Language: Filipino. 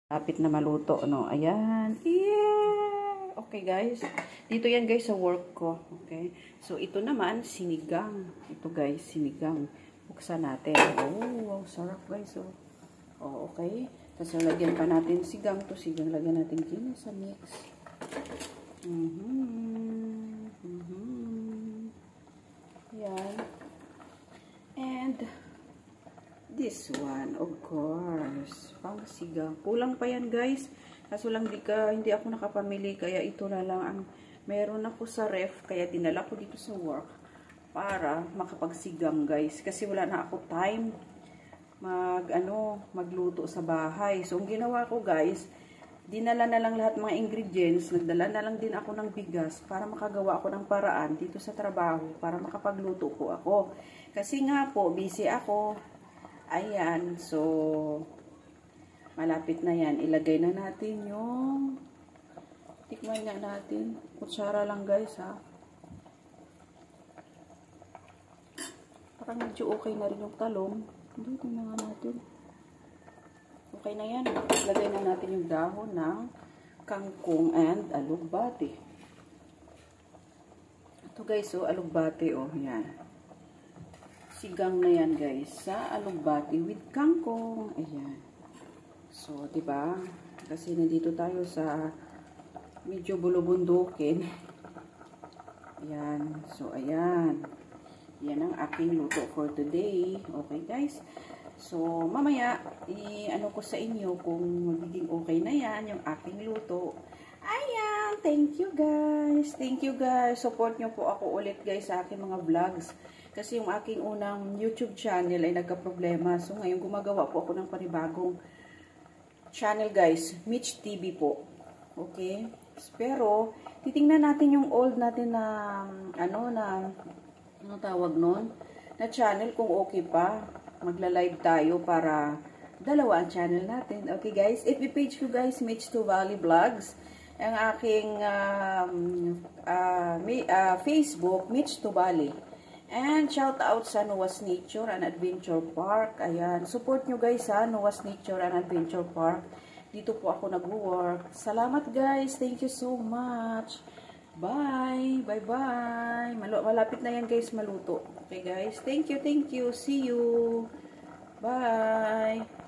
Lapit na maluto, no? Ayan. Yeah! Okay, guys. Dito yan, guys, sa work ko. Okay? So, ito naman, sinigang. Ito, guys, sinigang. Buksan natin. Oh, wow, sarap, guys. Oh, oh okay. Tapos, lagyan pa natin sigang. To sigang, lagyan natin dyan sa mix. Ayan. And, this one, of course, pang sigang. Kulang pa yan, guys. Kaso lang hindi ako nakapamili, kaya ito na lang ang meron ako sa ref, kaya dinala ko dito sa work para makapagsigang, guys. Kasi wala na ako time magluto sa bahay. So, ang ginawa ko, guys, dinala na lang lahat mga ingredients, nagdala na lang din ako ng bigas para makagawa ako ng paraan dito sa trabaho para makapagluto ko ako. Kasi nga po, busy ako. Ayan, so, malapit na yan. Ilagay na natin yung, tikman nga natin. Kutsara lang, guys, ha. Parang medyo okay na rin yung talong. Hindi, tingnan nga natin. Okay na yan. Ilagay na natin yung dahon ng kangkong and alugbati. Ito, guys, oh, alugbati, oh, yan. Sigang na yan, guys, sa alugbati with kangkong. Ayan. So, diba? Kasi nandito tayo sa medyo bulubundukin. Ayan. So, ayan. Yan ang aking luto for today. Okay, guys? So, mamaya, ano ko sa inyo kung magiging okay na yan, yung aking luto. Ayan. Thank you, guys. Thank you, guys. Support nyo po ako ulit, guys, sa aking mga vlogs. Kasi yung aking unang YouTube channel ay nagka-problema. So, ngayon gumagawa po ako ng panibagong channel, guys. Mitch TV po. Okay? Pero, titingnan natin yung old natin na, ano tawag nun? Na channel kung okay pa. Magla-live tayo para dalawa ang channel natin. Okay, guys? FB page ko, guys, Mitch to Valley Vlogs. Ang aking Facebook, Mitch to Valley. And shout out sa Noah's Nature and Adventure Park. Ayan. Support nyo, guys, ha. Noah's Nature and Adventure Park. Dito po ako nag-work. Salamat, guys. Thank you so much. Bye. Bye-bye. Malapit na yan, guys, maluto. Okay, guys. Thank you. Thank you. See you. Bye.